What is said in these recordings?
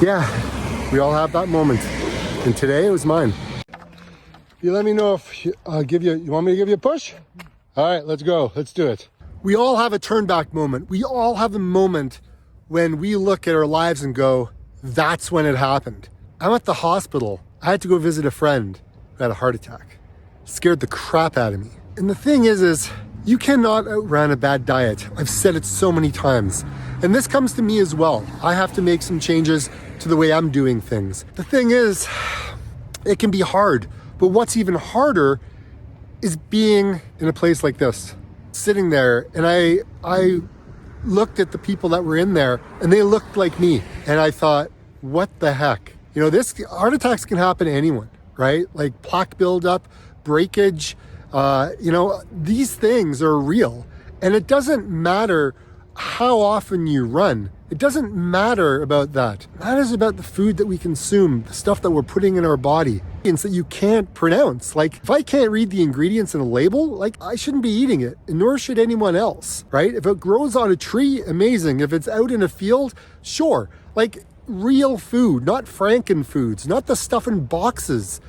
Yeah, we all have that moment. And today it was mine. You let me know if you want me to give you a push? All right, let's go. Let's do it. We all have a turn back moment. We all have a moment when we look at our lives and go, that's when it happened. I'm at the hospital. I had to go visit a friend who had a heart attack. Scared the crap out of me. And the thing is you cannot outrun a bad diet. I've said it so many times. And this comes to me as well. I have to make some changes to the way I'm doing things. The thing is, it can be hard. But what's even harder is being in a place like this, sitting there. And I looked at the people that were in there and they looked like me. And I thought, what the heck? You know, heart attacks can happen to anyone, right? Like plaque buildup, breakage, these things are real. And it doesn't matter how often you run. It doesn't matter about that. It matters about the food that we consume, the stuff that we're putting in our body, things that you can't pronounce. Like if I can't read the ingredients in a label, like I shouldn't be eating it, and nor should anyone else, right? If it grows on a tree, amazing. If it's out in a field, sure. Like real food, not Franken foods, not the stuff in boxes.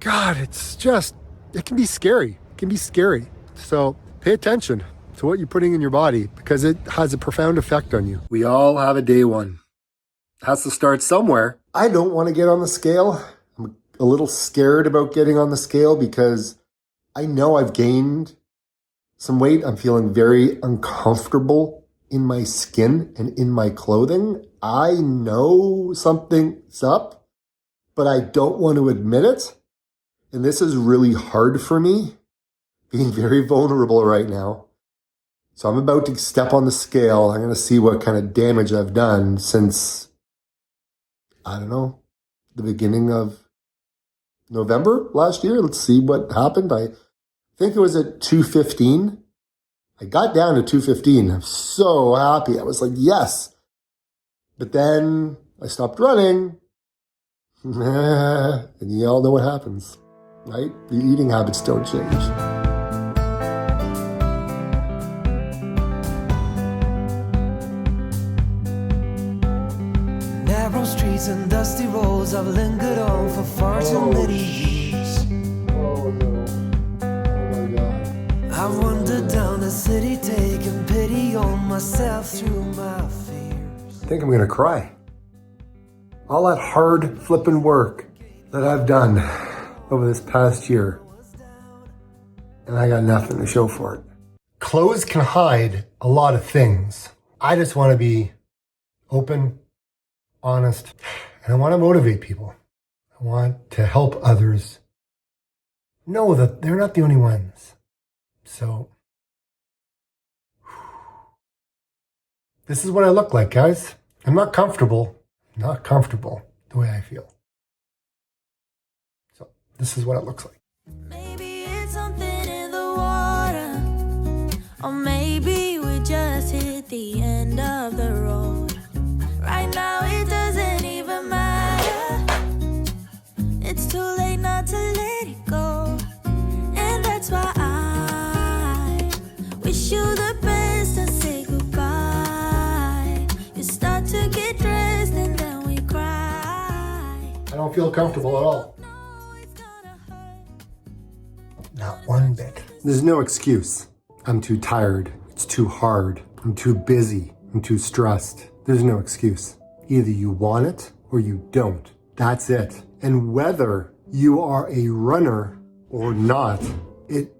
God, it can be scary. It can be scary. So pay attention to what you're putting in your body because it has a profound effect on you. We all have a day one. It has to start somewhere. I don't want to get on the scale. I'm a little scared about getting on the scale because I know I've gained some weight. I'm feeling very uncomfortable in my skin and in my clothing. I know something's up, but I don't want to admit it. And this is really hard for me, being very vulnerable right now. So I'm about to step on the scale. I'm going to see what kind of damage I've done since, I don't know, the beginning of November last year. Let's see what happened. I think it was at 215. I got down to 215. I'm so happy. I was like, yes. But then I stopped running. And you all know what happens, right? The eating habits don't change. Narrow streets and dusty roads I've lingered on for far too many years. Oh no. Oh my God. I've wandered down the city taking pity on myself through my fears. I think I'm gonna cry. All that hard flipping work that I've done over this past year, and I got nothing to show for it. Clothes can hide a lot of things. I just want to be open, honest, and I want to motivate people. I want to help others know that they're not the only ones. So, this is what I look like, guys. I'm not comfortable the way I feel. So, this is what it looks like. Maybe it's something in the water, or maybe we just hit the end of the road. Right now it doesn't even matter. It's too late not to let it go. And that's why I wish you the best and say goodbye. You start to get dressed and then we cry. I don't feel comfortable at all. Not one bit. There's no excuse. I'm too tired. It's too hard. I'm too busy. I'm too stressed. There's no excuse. Either you want it or you don't. That's it. And whether you are a runner or not, it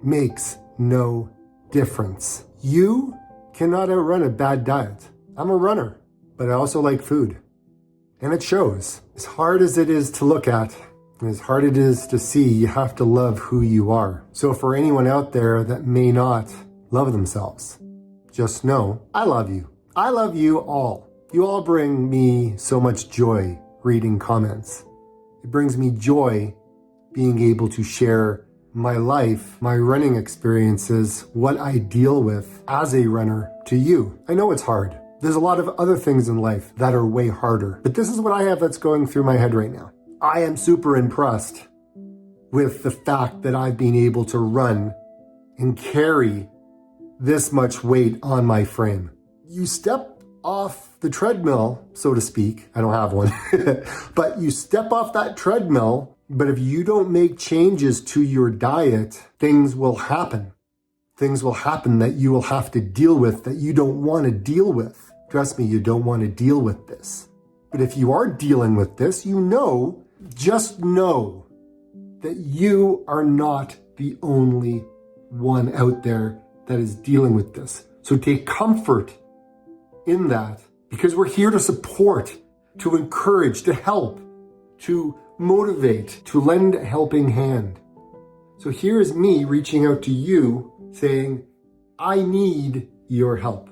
makes no difference. You cannot outrun a bad diet. I'm a runner, but I also like food. And it shows. As hard as it is to look at, and as hard it is to see, you have to love who you are. So for anyone out there that may not love themselves, just know I love you. I love you all. You all bring me so much joy reading comments. It brings me joy being able to share my life, my running experiences, what I deal with as a runner to you. I know it's hard. There's a lot of other things in life that are way harder, but this is what I have that's going through my head right now. I am super impressed with the fact that I've been able to run and carry this much weight on my frame. You step off the treadmill, so to speak. I don't have one. But you step off that treadmill, but if you don't make changes to your diet, things will happen. Things will happen that you will have to deal with that you don't want to deal with. Trust me, you don't want to deal with this. But if you are dealing with this, just know that you are not the only one out there that is dealing with this. So take comfort in that, because we're here to support, to encourage, to help, to motivate, to lend a helping hand. So here is me reaching out to you saying, I need your help.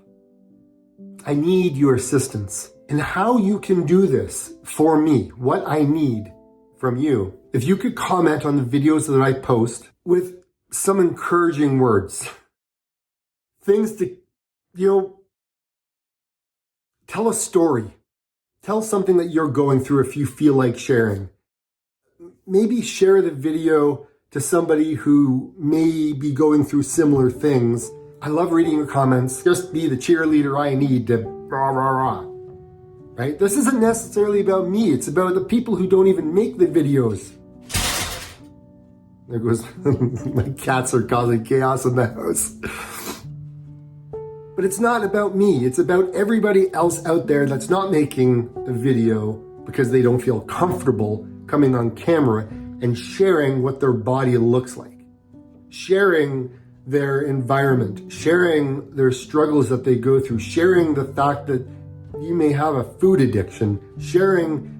I need your assistance. And how you can do this for me, what I need from you, if you could comment on the videos that I post with some encouraging words, things to, tell a story, tell something that you're going through if you feel like sharing. Maybe share the video to somebody who may be going through similar things. I love reading your comments. Just be the cheerleader I need to rah, rah, rah. Right? This isn't necessarily about me. It's about the people who don't even make the videos. There goes, my cats are causing chaos in the house. But it's not about me. It's about everybody else out there that's not making a video because they don't feel comfortable coming on camera and sharing what their body looks like. Sharing their environment, sharing their struggles that they go through, sharing the fact that you may have a food addiction, sharing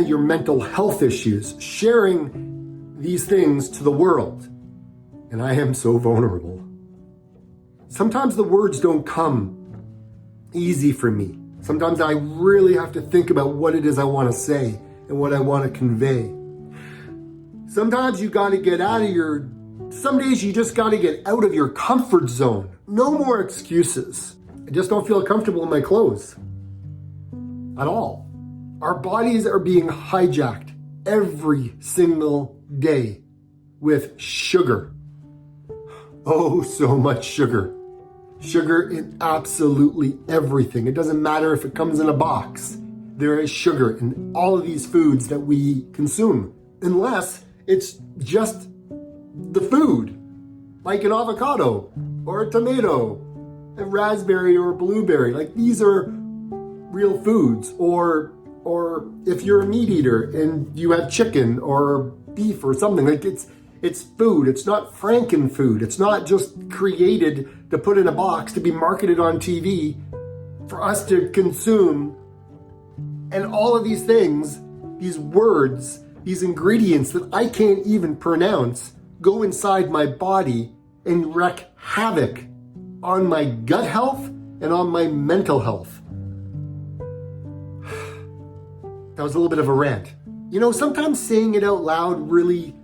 your mental health issues, sharing these things to the world. And I am so vulnerable. Sometimes the words don't come easy for me. Sometimes I really have to think about what it is I want to say and what I want to convey. Sometimes you got to get out of some days you just got to get out of your comfort zone. No more excuses. I just don't feel comfortable in my clothes at all. Our bodies are being hijacked every single day with sugar. Oh, so much sugar. Sugar in absolutely everything. It doesn't matter if it comes in a box. There is sugar in all of these foods that we consume, unless it's just the food, like an avocado or a tomato, a raspberry or a blueberry. Like, these are real foods. Or if you're a meat eater and you have chicken or beef or something, like it's food. It's not Franken food. It's not just created to put in a box to be marketed on TV for us to consume. And all of these things, these words, these ingredients that I can't even pronounce, go inside my body and wreak havoc on my gut health and on my mental health. That was a little bit of a rant. Sometimes saying it out loud really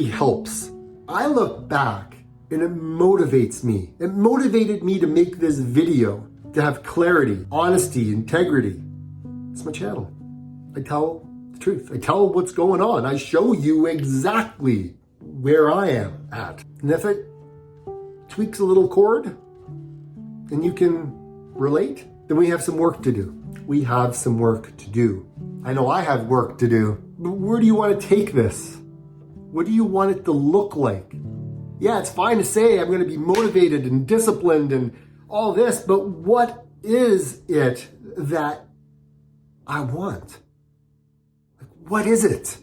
helps. I look back and it motivates me. It motivated me to make this video, to have clarity, honesty, integrity. It's my channel. I tell the truth. I tell what's going on. I show you exactly where I am at. And if it tweaks a little chord and you can relate, then we have some work to do. We have some work to do. I know I have work to do. But where do you want to take this? What do you want it to look like? Yeah, it's fine to say I'm going to be motivated and disciplined and all this, but what is it that I want? What is it?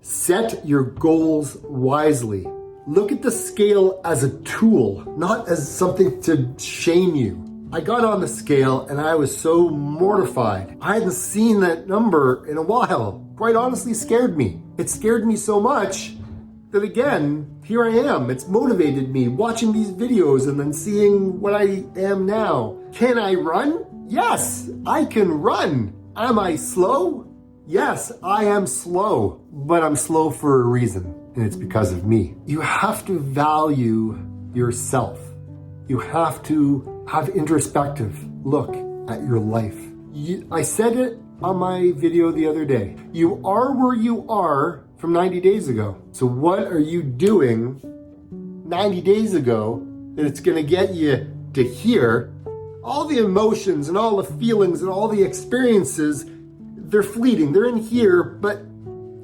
Set your goals wisely. Look at the scale as a tool, not as something to shame you. I got on the scale and I was so mortified. I hadn't seen that number in a while. Quite honestly, scared me. It scared me so much that, again, here I am. It's motivated me watching these videos and then seeing what I am now. Can I run? Yes, I can run. Am I slow? Yes, I am slow, but I'm slow for a reason, and it's because of me. You have to value yourself. You have to have introspective look at your life. I said it on my video the other day. You are where you are from 90 days ago. So what are you doing 90 days ago that it's going to get you to here all the emotions and all the feelings and all the experiences, they're fleeting. They're in here, but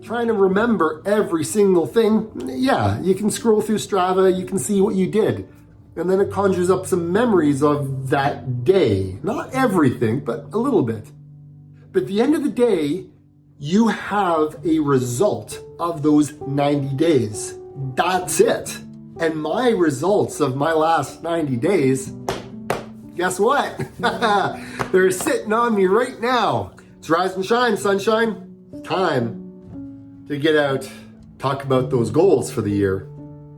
trying to remember every single thing, yeah, you can scroll through Strava, you can see what you did. And then it conjures up some memories of that day. Not everything, but a little bit. But at the end of the day, you have a result of those 90 days. That's it. And my results of my last 90 days, guess what? They're sitting on me right now. It's rise and shine, sunshine. Time to get out, talk about those goals for the year,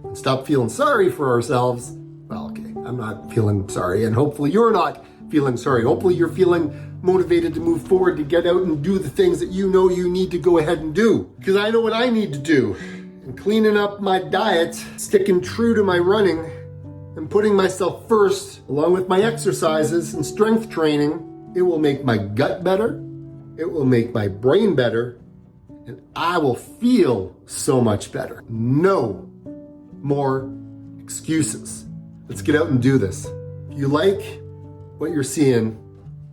and stop feeling sorry for ourselves. Well, okay, I'm not feeling sorry, and hopefully you're not feeling sorry. Hopefully you're feeling motivated to move forward, to get out and do the things that you know you need to go ahead and do. Because I know what I need to do. And cleaning up my diet, sticking true to my running, and putting myself first, along with my exercises and strength training, it will make my gut better, it will make my brain better, and I will feel so much better. No more excuses. Let's get out and do this. If you like what you're seeing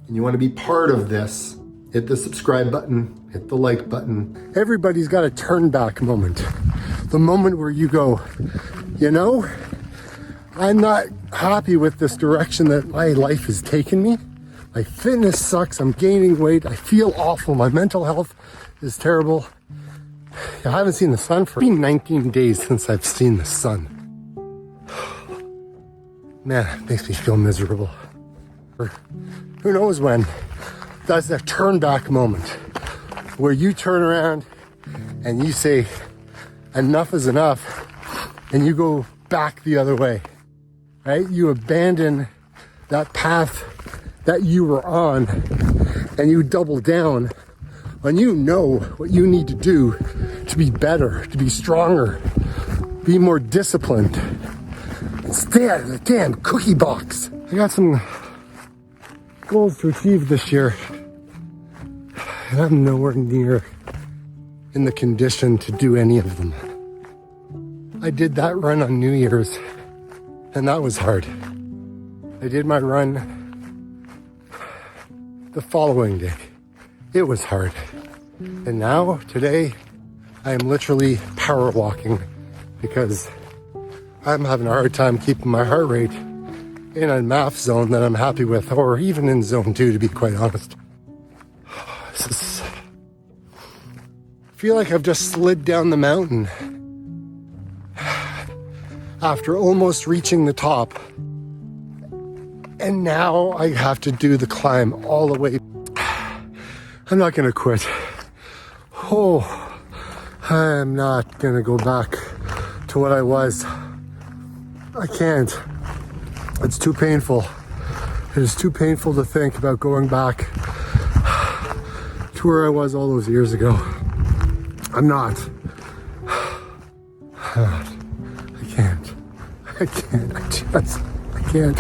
and you want to be part of this, hit the subscribe button, hit the like button. Everybody's got a turn back moment. The moment where you go, you know, I'm not happy with this direction that my life has taken me. My fitness sucks, I'm gaining weight, I feel awful, my mental health is terrible. I haven't seen the sun for 19 days since I've seen the sun. Man, it makes me feel miserable. Or who knows when. That's that turn back moment where you turn around and you say, enough is enough, and you go back the other way, right? You abandon that path that you were on and you double down when you know what you need to do to be better, to be stronger, be more disciplined. Stay out of the damn cookie box. I got some goals to achieve this year, and I'm nowhere near in the condition to do any of them. I did that run on New Year's, and that was hard. I did my run the following day. It was hard. And now, today, I am literally power walking because I'm having a hard time keeping my heart rate in a MAF zone that I'm happy with, or even in zone 2, to be quite honest. I feel like I've just slid down the mountain after almost reaching the top. And now I have to do the climb all the way. I'm not gonna quit. Oh, I'm not gonna go back to what I was. I can't. It's too painful. It is too painful to think about going back to where I was all those years ago. I'm not. I can't. I can't. I can't.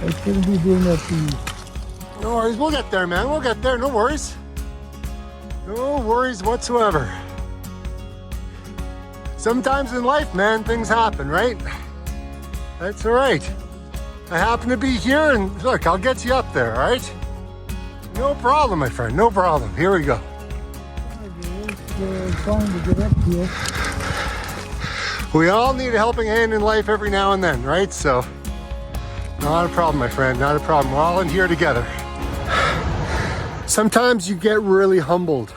I shouldn't be doing that to you. No worries, we'll get there, man. We'll get there, no worries. No worries whatsoever. Sometimes in life, man, things happen, right? That's all right. I happen to be here, and look, I'll get you up there, all right? No problem, my friend, no problem. Here we go. It's trying to get up here. We all need a helping hand in life every now and then, right? So, not a problem, my friend, not a problem. We're all in here together. Sometimes you get really humbled.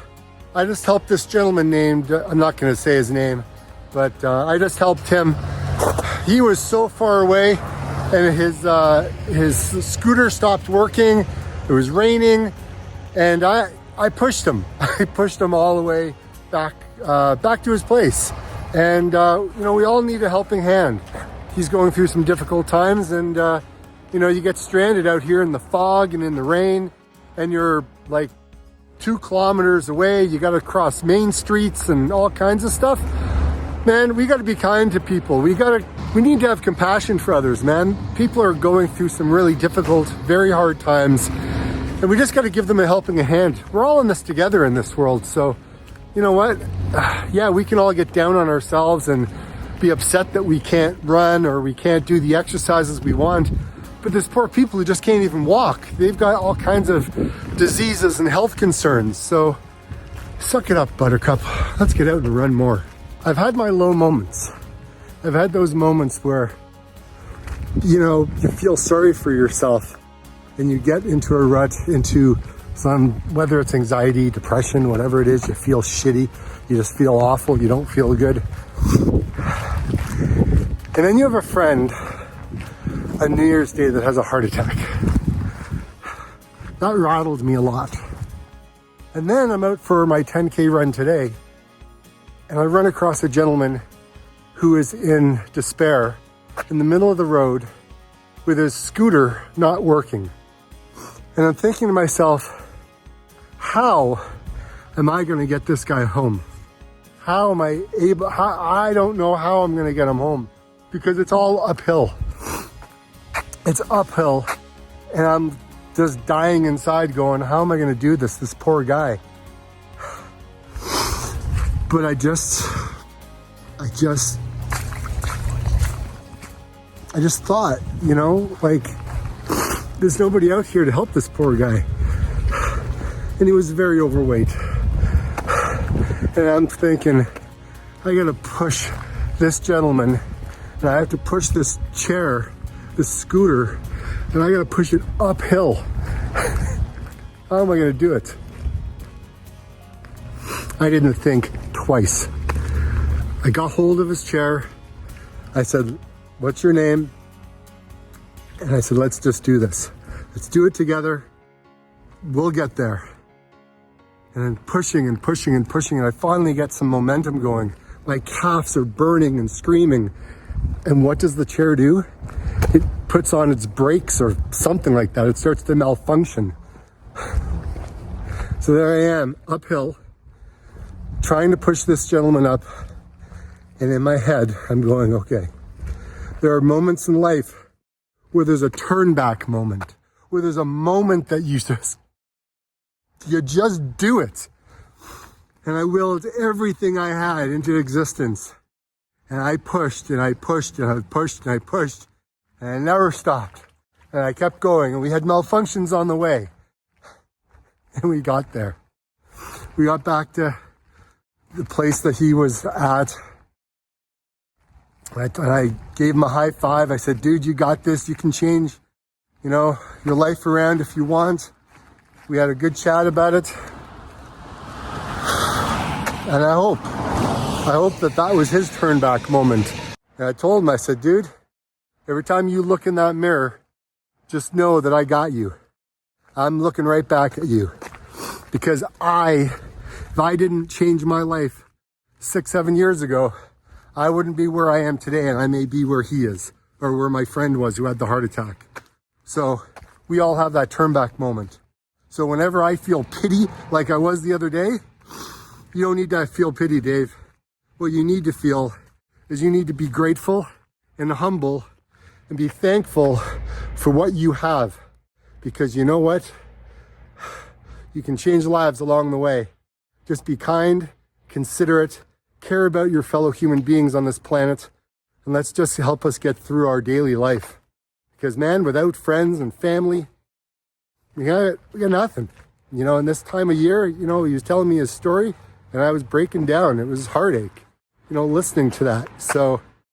I just helped this gentleman named, I'm not gonna say his name, but I just helped him. He was so far away and his scooter stopped working. It was raining and I pushed him. I pushed him all the way back to his place. And you know, we all need a helping hand. He's going through some difficult times, and you know, you get stranded out here in the fog and in the rain, and you're like 2 kilometers away. You got to cross main streets and all kinds of stuff. Man, we got to be kind to people. We need to have compassion for others, man. People are going through some really difficult, very hard times, and we just got to give them a helping hand. We're all in this together in this world, so you know what? Yeah, we can all get down on ourselves and be upset that we can't run or we can't do the exercises we want. But there's poor people who just can't even walk. They've got all kinds of diseases and health concerns. So suck it up, Buttercup. Let's get out and run more. I've had my low moments. I've had those moments where, you know, you feel sorry for yourself and you get into a rut, into some, whether it's anxiety, depression, whatever it is, you feel shitty, you just feel awful, you don't feel good. And then you have a friend on New Year's Day that has a heart attack. That rattled me a lot. And then I'm out for my 10K run today, and I run across a gentleman who is in despair in the middle of the road with his scooter not working. And I'm thinking to myself, how am I going to get this guy home? How am I able? I don't know how I'm going to get him home because it's all uphill. It's uphill, and I'm just dying inside going, how am I going to do this? This poor guy. But I just thought, you know, like, there's nobody out here to help this poor guy. And he was very overweight. And I'm thinking, I gotta push this gentleman, and I have to push this chair, this scooter, and I gotta push it uphill. How am I gonna do it? I didn't think twice. I got hold of his chair. I said, what's your name? And I said, let's just do this. Let's do it together. We'll get there. And then pushing and pushing and pushing, and I finally get some momentum going. My calves are burning and screaming. And what does the chair do? It puts on its brakes or something like that. It starts to malfunction. So there I am, uphill, trying to push this gentleman up. And in my head, I'm going, okay, there are moments in life where there's a turn back moment, where there's a moment that you just do it. And I willed everything I had into existence. And I pushed and I pushed and I pushed and I pushed, and I never stopped. And I kept going, and we had malfunctions on the way. And we got there. We got back to the place that he was at. And I gave him a high five. I said, dude, you got this. You can change, you know, your life around if you want. We had a good chat about it. And I hope that was his turn back moment. And I told him, I said, dude, every time you look in that mirror, just know that I got you. I'm looking right back at you. Because if I didn't change my life 6-7 years ago, I wouldn't be where I am today, and I may be where he is, or where my friend was who had the heart attack. So we all have that turn back moment. So whenever I feel pity, like I was the other day, you don't need to feel pity, Dave. What you need to feel is you need to be grateful and humble and be thankful for what you have. Because you know what? You can change lives along the way. Just be kind, considerate, care about your fellow human beings on this planet, and let's just help us get through our daily life. Because man, without friends and family, we got nothing. You know, in this time of year, you know, he was telling me his story, and I was breaking down. It was heartache, you know, listening to that. So